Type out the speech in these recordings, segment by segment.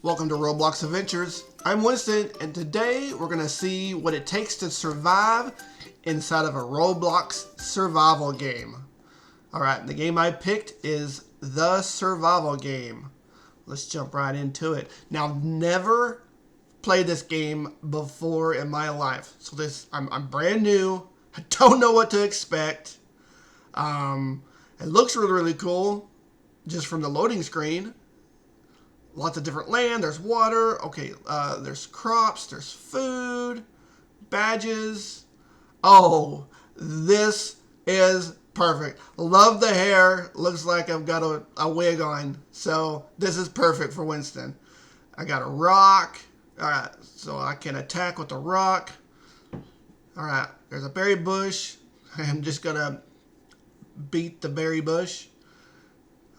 Welcome to Roblox Adventures. I'm Winston, and today we're going to see what it takes to survive inside of a Roblox survival game. Alright, the game I picked is the survival game. Let's jump right into it. Now, I've never played this game before in my life. So I'm brand new. I don't know what to expect. It looks really, really cool just from the loading screen. Lots of different land. There's water. Okay, there's crops. There's food. Badges. Oh, this is perfect. Love the hair. Looks like I've got a wig on. So this is perfect for Winston. I got a rock. Alright, so I can attack with the rock. Alright, there's a berry bush. I'm just going to beat the berry bush.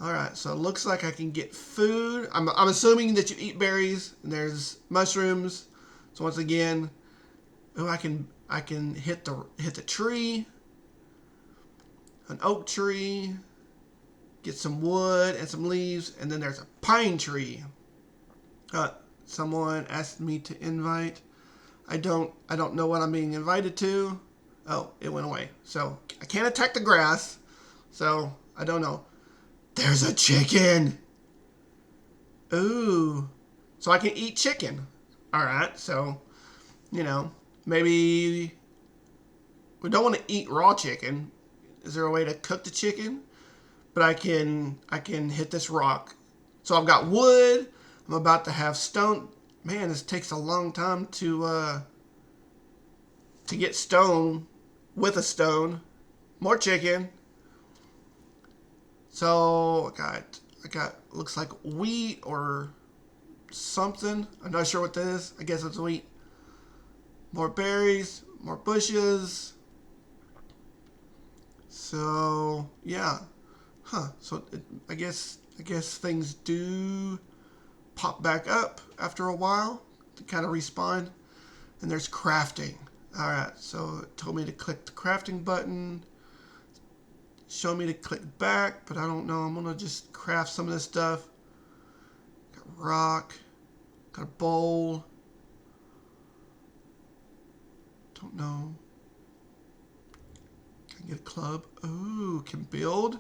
Alright, so it looks like I can get food. I'm assuming that you eat berries, and there's mushrooms. So once again, oh, I can hit the tree, an oak tree, get some wood and some leaves, and then there's a pine tree. Someone asked me to invite. I don't know what I'm being invited to. Oh, it went away. So I can't attack the grass. So I don't know. There's a chicken. Ooh. So I can eat chicken. Alright, so, maybe we don't want to eat raw chicken. Is there a way to cook the chicken? But I can hit this rock. So I've got wood. I'm about to have stone. Man, this takes a long time to get stone with a stone. More chicken. So I got looks like wheat or something. I'm not sure what that is. I guess it's wheat. More berries, more bushes. So yeah, So I guess things do pop back up after a while to kind of respawn. And there's crafting. All right, so it told me to click the crafting button. Show me to click back, but I don't know. I'm going to just craft some of this stuff. Got rock. Got a bowl. Don't know. Can I get a club? Ooh, can build.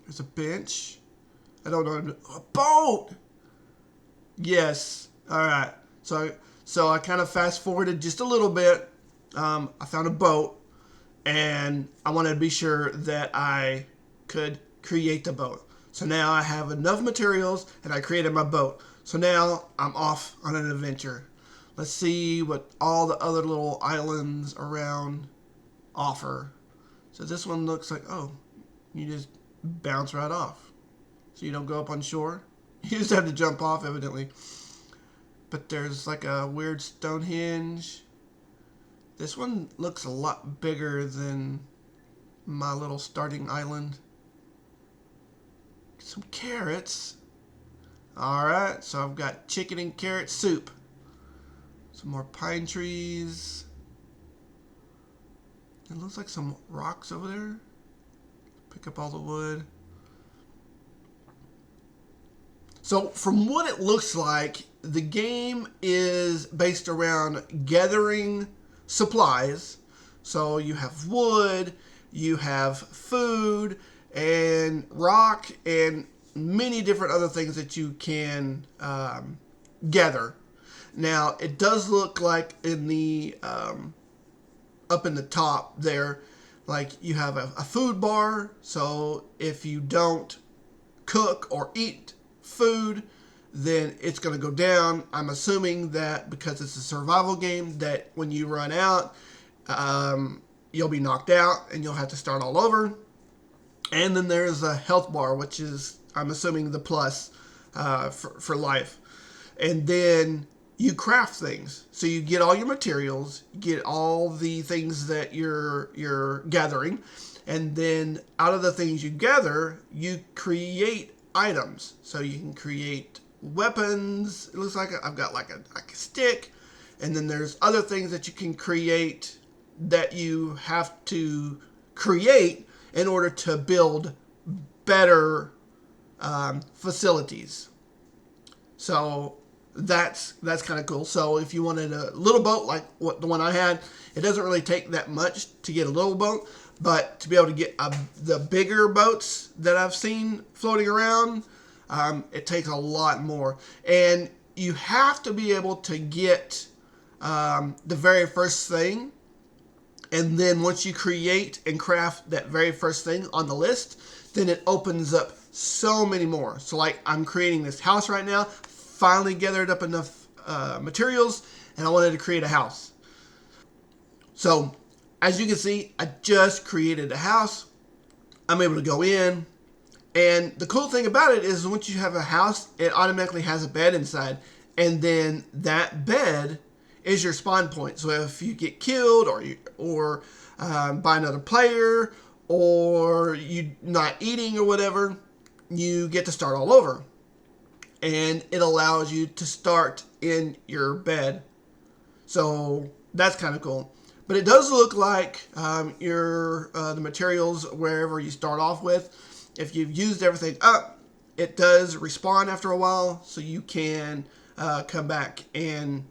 There's a bench. I don't know. A boat! Yes. Alright. So I kind of fast forwarded just a little bit. I found a boat. And I wanted to be sure that I could create the boat. So now I have enough materials and I created my boat. So now I'm off on an adventure. Let's see what all the other little islands around offer. So this one looks like, oh, you just bounce right off. So you don't go up on shore. You just have to jump off, evidently. But there's like a weird Stonehenge. This one looks a lot bigger than my little starting island. Some carrots. Alright, so I've got chicken and carrot soup. Some more pine trees. It looks like some rocks over there. Pick up all the wood. So from what it looks like, the game is based around gathering supplies. So you have wood, you have food, and rock, and many different other things that you can gather. Now, it does look like in the up in the top there, like you have a food bar. So if you don't cook or eat food, then it's going to go down. I'm assuming that because it's a survival game, that when you run out, you'll be knocked out and you'll have to start all over. And then there's a health bar, which is, I'm assuming, the plus for life. And then you craft things. So you get all your materials, you get all the things that you're gathering, and then out of the things you gather, you create items. So you can create weapons. It looks like I've got like a stick, and then there's other things that you can create that you have to create in order to build better facilities. So that's kind of cool. So if you wanted a little boat like what the one I had, it doesn't really take that much to get a little boat, but to be able to get the bigger boats that I've seen floating around, it takes a lot more. And you have to be able to get the very first thing. And then once you create and craft that very first thing on the list, then it opens up so many more. So like I'm creating this house right now, finally gathered up enough materials, and I wanted to create a house. So as you can see, I just created a house. I'm able to go in, and the cool thing about it is once you have a house, it automatically has a bed inside, and then that bed is your spawn point. So if you get killed or by another player, or you not eating or whatever, you get to start all over. And it allows you to start in your bed. So that's kind of cool. But it does look like the materials wherever you start off with, if you've used everything up, it does respawn after a while, so you can come back and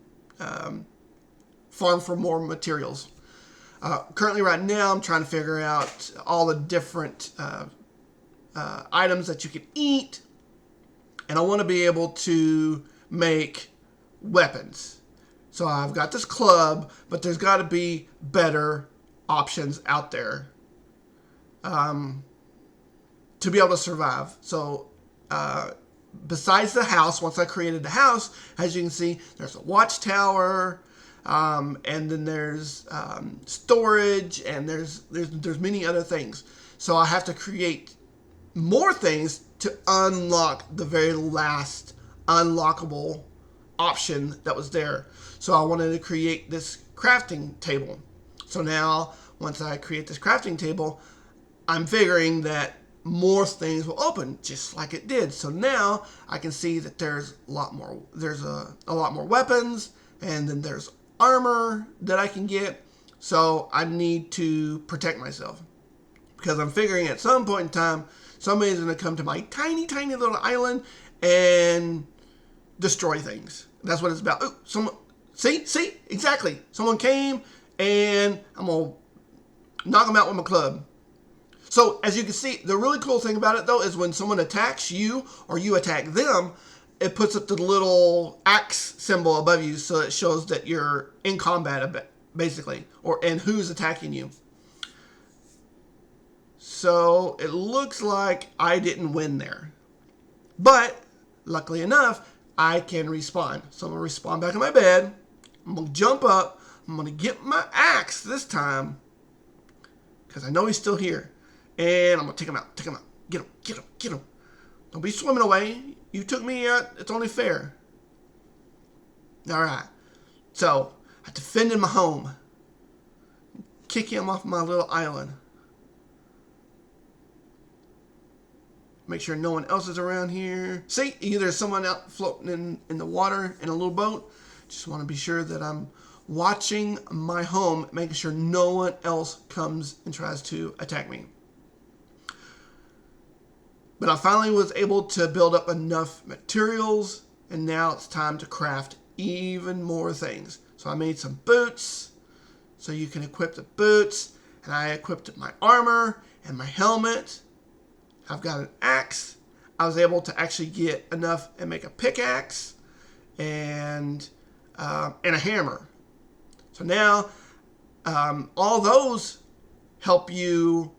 farm for more materials. Currently right now I'm trying to figure out all the different items that you can eat, and I want to be able to make weapons. So I've got this club, but there's got to be better options out there to be able to survive. So besides the house, once I created the house, as you can see, there's a watchtower, and then there's storage, and there's many other things. So I have to create more things to unlock the very last unlockable option that was there. So I wanted to create this crafting table. So now, once I create this crafting table, I'm figuring that more things will open, just like it did. So now I can see that there's a lot more. There's a lot more weapons, and then there's armor that I can get. So I need to protect myself, because I'm figuring at some point in time somebody's going to come to my tiny little island and destroy things. That's what it's about. Ooh, someone, see, exactly. Someone came, and I'm going to knock them out with my club. So as you can see, the really cool thing about it though is when someone attacks you or you attack them, it puts up the little axe symbol above you, so it shows that you're in combat a bit, basically, and who's attacking you. So it looks like I didn't win there, but luckily enough, I can respawn. So I'm gonna respawn back in my bed. I'm gonna jump up. I'm gonna get my axe this time, because I know he's still here. And I'm going to take him out. Get him. Don't be swimming away. You took me out. It's only fair. All right. So, I defended my home. Kick him off my little island. Make sure no one else is around here. See, either someone out floating in the water in a little boat. Just want to be sure that I'm watching my home, making sure no one else comes and tries to attack me. But I finally was able to build up enough materials, and now it's time to craft even more things. So I made some boots, so you can equip the boots, and I equipped my armor and my helmet. I've got an axe. I was able to actually get enough and make a pickaxe and a hammer. So now all those help you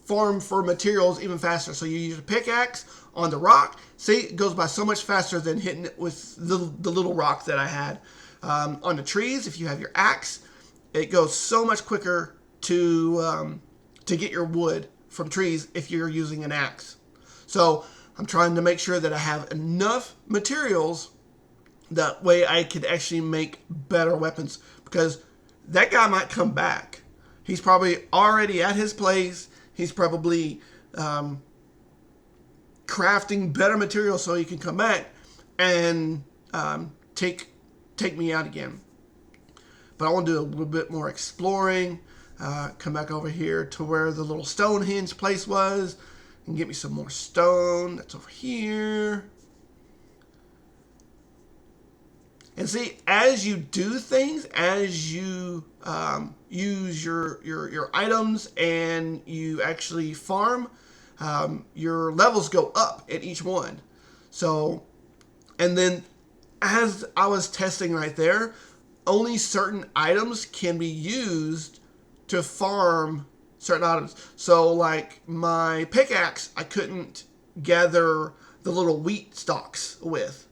farm for materials even faster. So you use a pickaxe on the rock. See, it goes by so much faster than hitting it with the little rock that I had. On the trees, if you have your axe, it goes so much quicker to get your wood from trees if you're using an axe. So I'm trying to make sure that I have enough materials, that way I could actually make better weapons, because that guy might come back. He's probably already at his place. He's probably crafting better materials so he can come back and take me out again. But I want to do a little bit more exploring. Come back over here to where the little Stonehenge place was. and get me some more stone. That's over here. And see, as you do things, as you use your items and you actually farm, your levels go up at each one. So, and then as I was testing right there, only certain items can be used to farm certain items. So like my pickaxe, I couldn't gather the little wheat stalks with.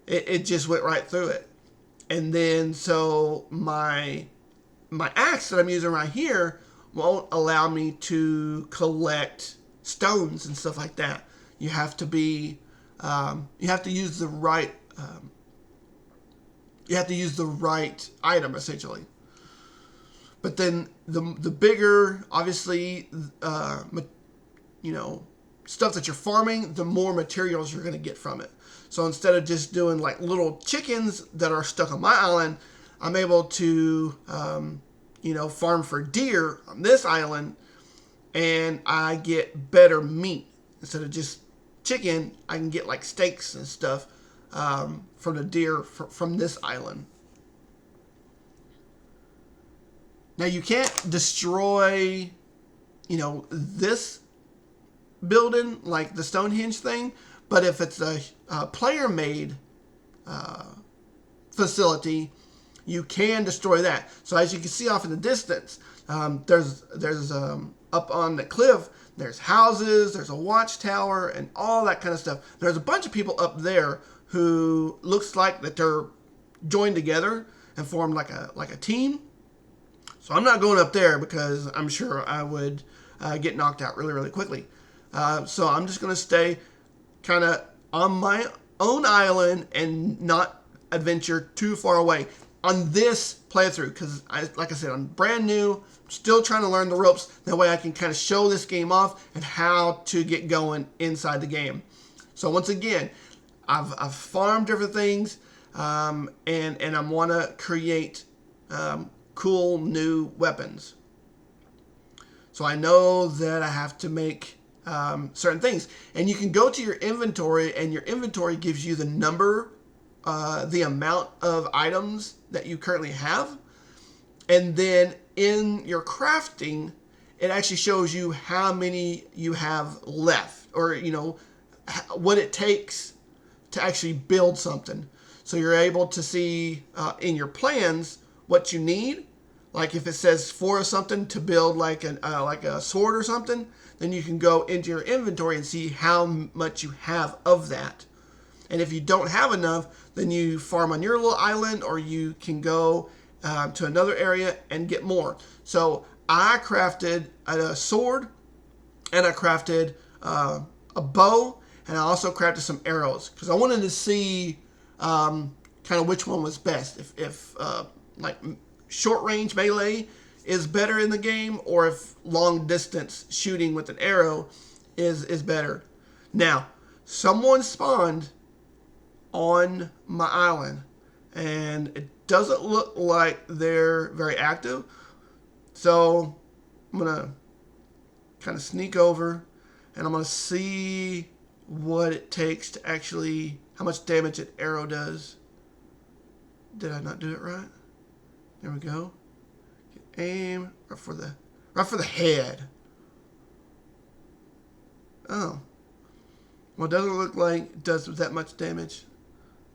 It just went right through it. And then so my axe that I'm using right here won't allow me to collect stones and stuff like that. You have to be you have to use the right item essentially. But then the bigger, obviously, stuff that you're farming, the more materials you're going to get from it. So instead of just doing like little chickens that are stuck on my island, I'm able to, farm for deer on this island, and I get better meat. Instead of just chicken, I can get like steaks and stuff from the deer from this island. Now you can't destroy, this building like the Stonehenge thing, but if it's a player-made facility, you can destroy that. So as you can see off in the distance, there's up on the cliff, there's houses, there's a watchtower, and all that kind of stuff. There's a bunch of people up there who looks like that they're joined together and formed like a team. So I'm not going up there because I'm sure I would get knocked out really, really quickly. So I'm just going to stay kind of on my own island and not adventure too far away on this playthrough, because like I said, I'm brand new. I'm still trying to learn the ropes. That way I can kind of show this game off and how to get going inside the game. So once again, I've farmed different things, and I want to create cool new weapons. So I know that I have to make certain things, and you can go to your inventory, and your inventory gives you the number, the amount of items that you currently have, and then in your crafting, it actually shows you how many you have left, or what it takes to actually build something. So you're able to see in your plans what you need. Like if it says 4 or something to build like a sword or something, then you can go into your inventory and see how much you have of that. And if you don't have enough, then you farm on your little island, or you can go to another area and get more. So I crafted a sword, and I crafted a bow, and I also crafted some arrows because I wanted to see kind of which one was best. If like short range melee is better in the game, or if long distance shooting with an arrow is better. Now, someone spawned on my island, and it doesn't look like they're very active. So I'm gonna kind of sneak over, and I'm gonna see what it takes to actually, how much damage an arrow does. Did I not do it right? There we go. Get aim right for the head. Oh. Well, it doesn't look like it does that much damage.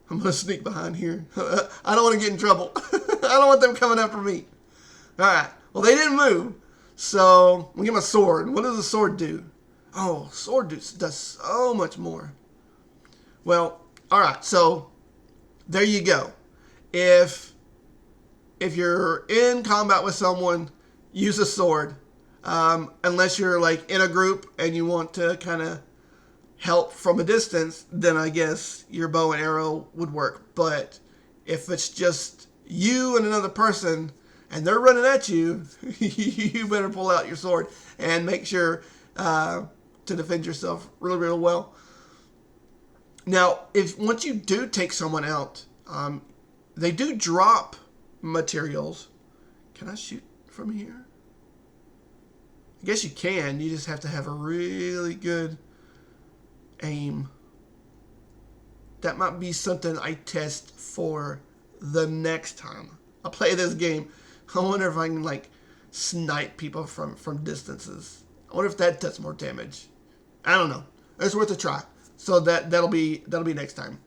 I'm going to sneak behind here. I don't want to get in trouble. I don't want them coming after me. Alright. Well, they didn't move. So, I'm going to get my sword. What does the sword do? Oh, sword does so much more. Well, alright. So, there you go. If you're in combat with someone, use a sword. Unless you're like in a group and you want to kind of help from a distance, then I guess your bow and arrow would work. But if it's just you and another person and they're running at you, you better pull out your sword and make sure to defend yourself really, really well. Now, once you do take someone out, they do drop materials. Can I shoot from here? I guess you can. You just have to have a really good aim. That might be something I test for the next time I play this game. I wonder if I can like snipe people from distances. I wonder if that does more damage. I don't know. It's worth a try. So that'll be next time.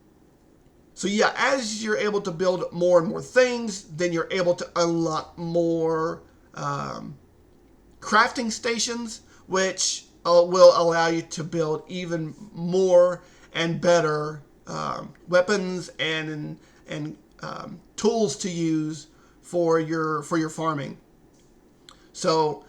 So yeah, as you're able to build more and more things, then you're able to unlock more crafting stations, which will allow you to build even more and better weapons and tools to use for your farming. So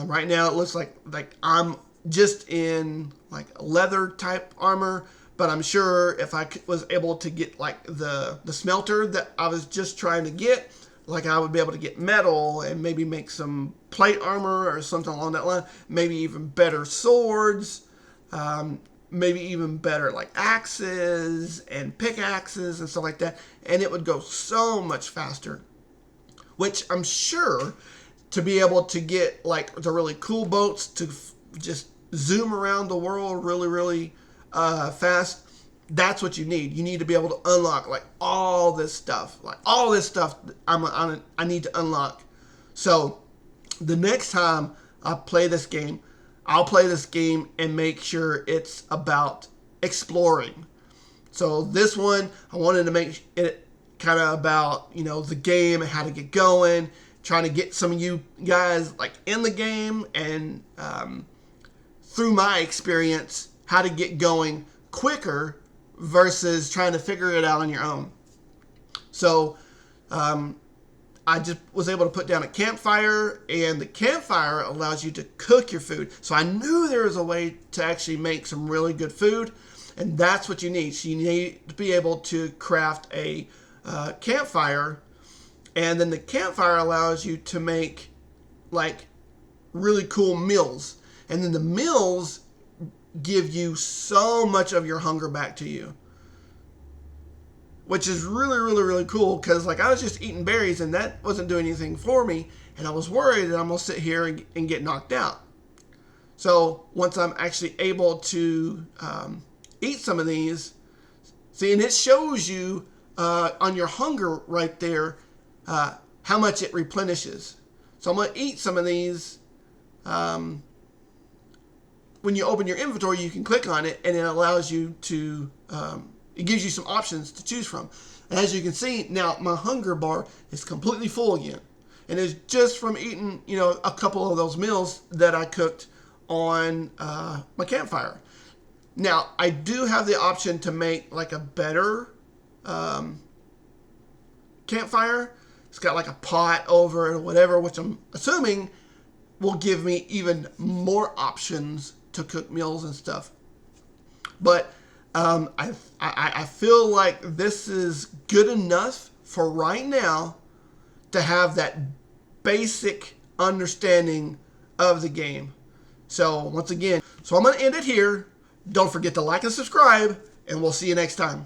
right now it looks like I'm just in like leather type armor, but I'm sure if I was able to get like the smelter that I was just trying to get, like I would be able to get metal and maybe make some plate armor or something along that line. Maybe even better swords, maybe even better like axes and pickaxes and stuff like that. And it would go so much faster, which I'm sure to be able to get like the really cool boats to just zoom around the world really fast, that's what you need. You need to be able to unlock like all this stuff. Like all this stuff I need to unlock. So the next time I play this game, I'll play this game and make sure it's about exploring. So this one, I wanted to make it kind of about, you know, the game and how to get going, trying to get some of you guys like in the game and through my experience, how to get going quicker versus trying to figure it out on your own. So I just was able to put down a campfire, and the campfire allows you to cook your food. So I knew there was a way to actually make some really good food, and that's what you need. So you need to be able to craft a campfire, and then the campfire allows you to make like really cool meals, and then the meals give you so much of your hunger back to you, which is really cool, because like I was just eating berries and that wasn't doing anything for me, and I was worried that I'm gonna sit here and get knocked out. So once I'm actually able to eat some of these, see, and it shows you on your hunger right there how much it replenishes. So I'm gonna eat some of these. When you open your inventory, you can click on it, and it allows you to, it gives you some options to choose from. And as you can see, now my hunger bar is completely full again. And it's just from eating, you know, a couple of those meals that I cooked on my campfire. Now, I do have the option to make like a better campfire. It's got like a pot over it or whatever, which I'm assuming will give me even more options to cook meals and stuff. But I feel like this is good enough for right now to have that basic understanding of the game. So once again, I'm going to end it here. Don't forget to like and subscribe, and we'll see you next time.